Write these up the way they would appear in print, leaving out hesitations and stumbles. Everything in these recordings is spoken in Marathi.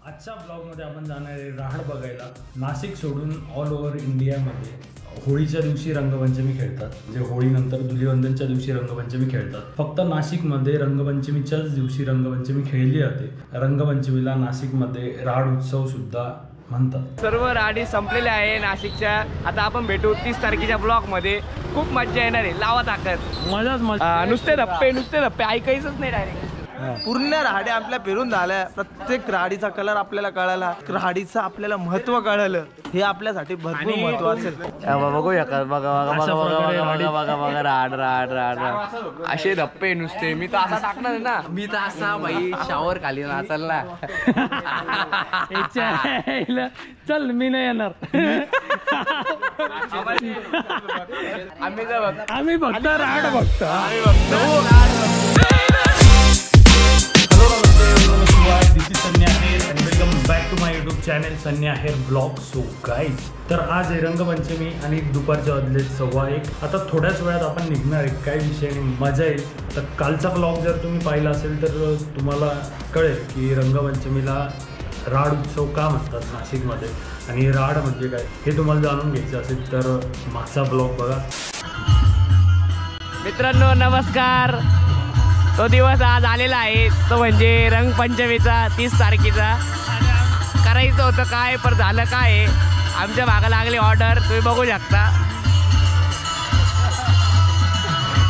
आजच्या ब्लॉगमध्ये आपण जाणार आहे राहड बघायला। नाशिक सोडून ऑल ओव्हर इंडियामध्ये होळीच्या दिवशी रंगपंचमी खेळतात, म्हणजे होळीनंतर धुलिवंदनच्या दिवशी रंगपंचमी खेळतात। फक्त नाशिकमध्ये रंगपंचमीच्याच दिवशी रंगपंचमी खेळली जाते। रंगपंचमीला नाशिकमध्ये राहड उत्सव सुद्धा म्हणतात। सर्व राहडी संपलेले आहे नाशिकच्या। आता आपण भेटू 30 तारखेच्या ब्लॉगमध्ये। खूप मजा येणार आहे, लावा ताकद, मजाच मजा। नुसते धप्पे ऐकायचंच नाही डायरेक्ट। पूर्ण राहड्या आपल्या फिरून झाल्या, प्रत्येक राहडीचा कलर आपल्याला कळाला, राहडीचं आपल्याला महत्व कळालं, हे आपल्यासाठी भरपूर महत्व असेल। बघूया बघा राहड असे धप्पे नुसते। मी तर असा टाकणार आहे ना, मी तर असा भाई शावर खाली नाचलला। चल मी नाही येणार, आम्ही फक्त राहड बघतो। दिस इज सन्या आहेर आणि welcome back to my YouTube channel Sanya Aher blog. So guys, तर आज आहे रंगपंचमी आणि दुपारच्या वाजले 1:15। आता थोड्याच वेळात आपण निघणार आहे, काही विषय नाही, मजा येईल। तर कालचा ब्लॉग जर तुम्ही पाहिला असेल तर तुम्हाला कळेल की रंगपंचमीला राहड उत्सव का म्हणतात नाशिकमध्ये, आणि राहड म्हणजे काय हे तुम्हाला जाणून घ्यायचं असेल तर मागचा ब्लॉग बघा। मित्रांनो नमस्कार। तो दिवस आज आलेला आहे, तो म्हणजे रंगपंचमीचा 30 तारखेचा। करायचं होतं काय पण झालं काय, आमच्या भागाला लागली ऑर्डर, तुम्ही बघू शकता।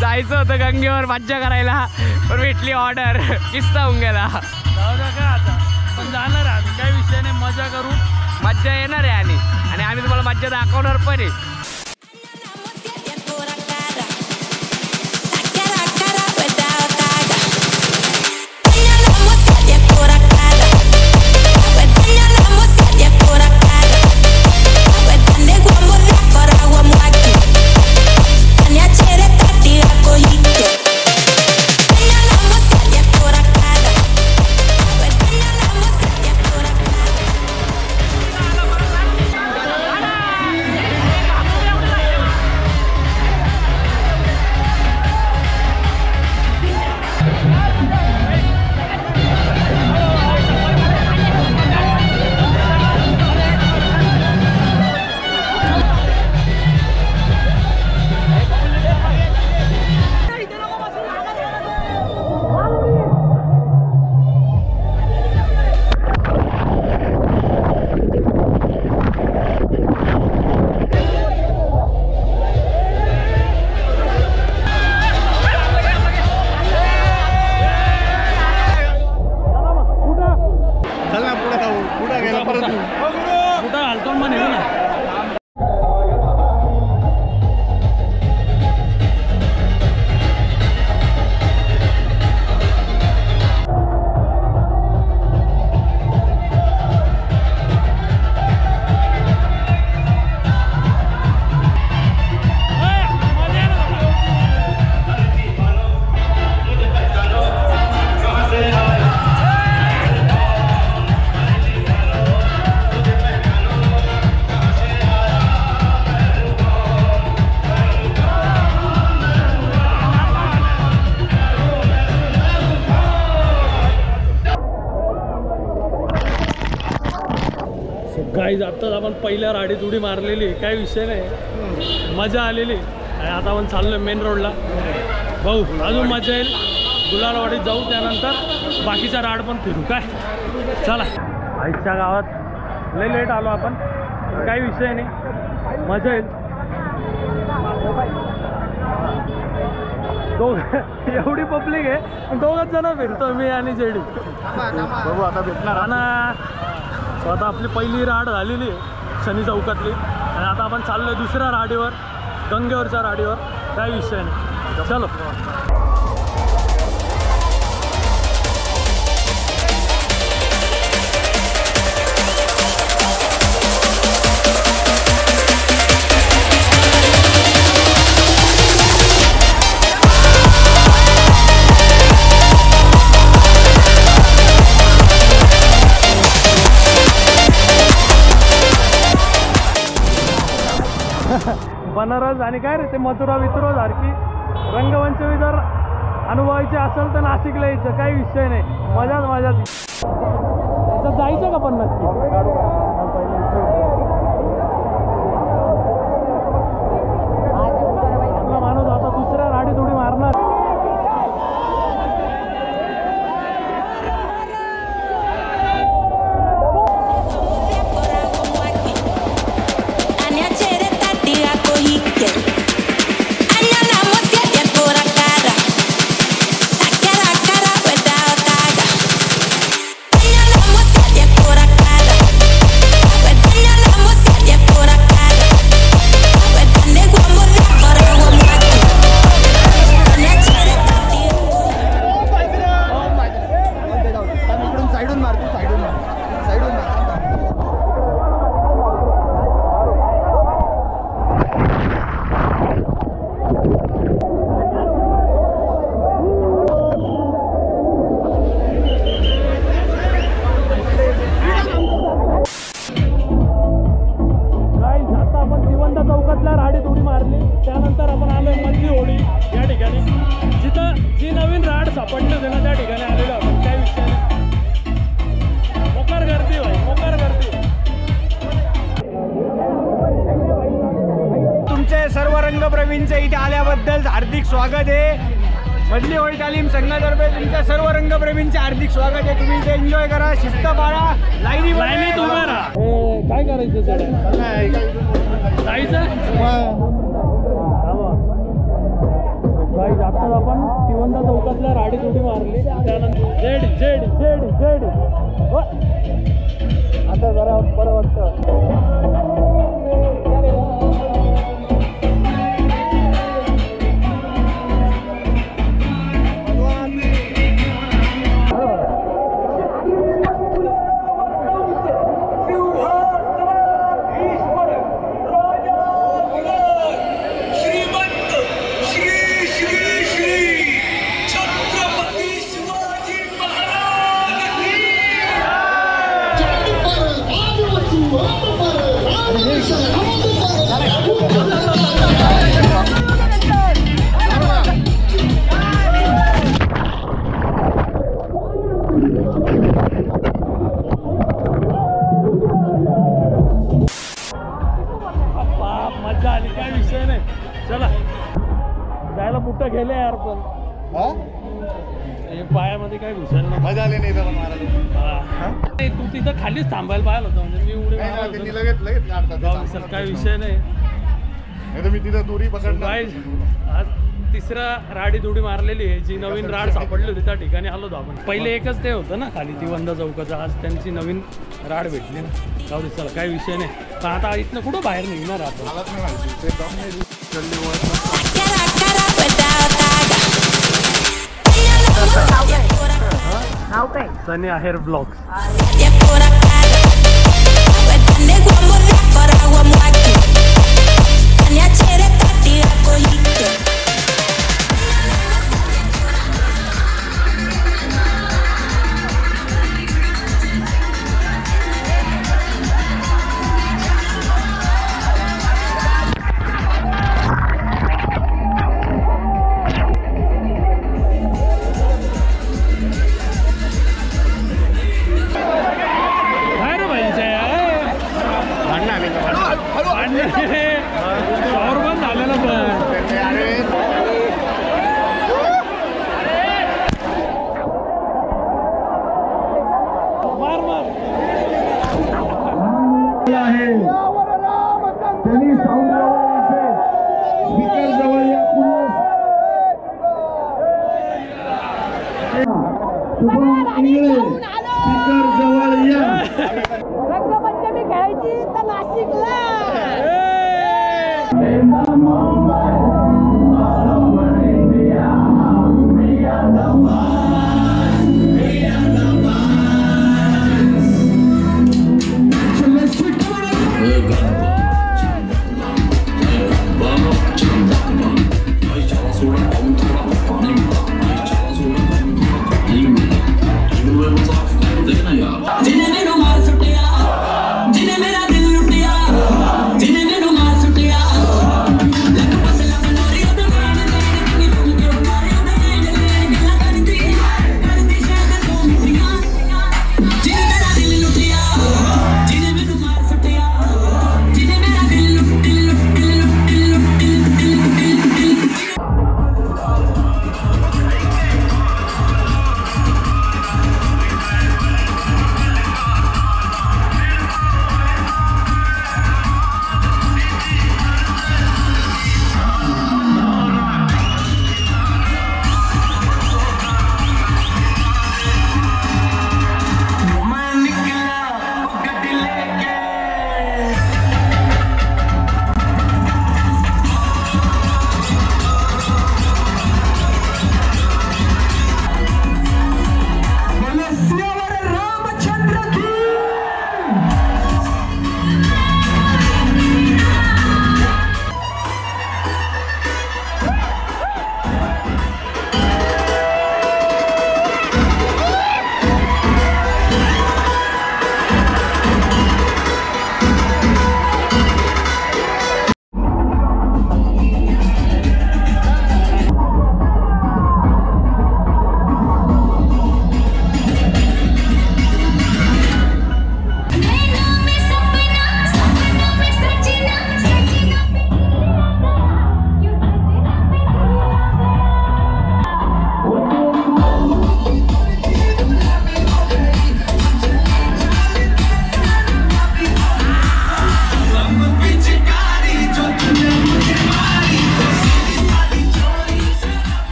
जायचं होतं गंगेवर मज्जा करायला, पण भेटली ऑर्डर, किस्सा होऊन गेला। काय आता पण जाणार आहे, काही विषय नाही, मजा करू, मज्जा येणार आहे आणि आम्ही तुम्हाला मज्जा दाखवणार पण आहे। गाईज, आत्ताच आपण पहिल्या राहडीत उडी मारलेली, काही विषय नाही, मजा आलेली। आणि आता आपण चाललो मेन रोडला, भाऊ अजून मजा येईल। गुलालवाडीत जाऊ, त्यानंतर बाकीचा राहड पण फिरू, काय चला। आईच्या गावात लय लेट आलो आपण, काही विषय नाही, मजा येईल। एवढी पब्लिक आहे, 2 जण फिरतो, मी आणि जेडी। बघू आता भेटणार ना। आता आपली पहिली राहड झालेली आहे शनी चौकातली, आणि आता आपण चाललोय दुसऱ्या राहडीवर, गंगेवरच्या राहडीवर, काही विषय नाही, चलो। बनारस आणि काय रे ते मथुरा विथुरा सारखी रंगपंचमी जर अनुभवायची असेल तर नाशिकला यायचं, काही विषय नाही, मजाच मजा। ह्याच्यात जायचं का पण नक्की? आपला माणूस आता दुसऱ्या राडीत उडी मारणार. सर्व रंगप्रवीणचे इथे आल्याबद्दल हार्दिक स्वागत आहे. मधली होळी तालीम संघातर्फे तुमच्या सर्व रंगप्रेमींचे हार्दिक स्वागत आहे. तुम्ही इथे एन्जॉय करा, शिस्त पाळा, लाईनीत उभा राहा. काय करायचं जायचं आता आपण तिवंदा चौकातल्या राडीत उडी मारली. त्यानंतर जेड जेड जेड जेड आता जरा बरं वाटतं. मजा आली, काय विषय नाही. चला जायला कुठं गेले यार, पण पायामध्ये काय घुसायला नाही. मजा आली नाही त्याला मारायला. तू तिथं खालीच थांबायला पाहिलं होतं, म्हणजे मी उडी लगेच काय विषय नाही. मी तिथं दोरी पकडणार. आज तिसरा राडीत उडी मारलेली आहे. जी नवीन राड सापडली होती त्या ठिकाणी आलो होतो आपण. पहिले एकच ते होतं ना खाली तिवंदा चौकाचं, आज त्यांची नवीन राड भेटली ना. जाऊ दे चला, काही विषय नाही. पण आता इथनं कुठं बाहेर निघणार आपण. नाव काय? सनी आहेर ब्लॉग्स.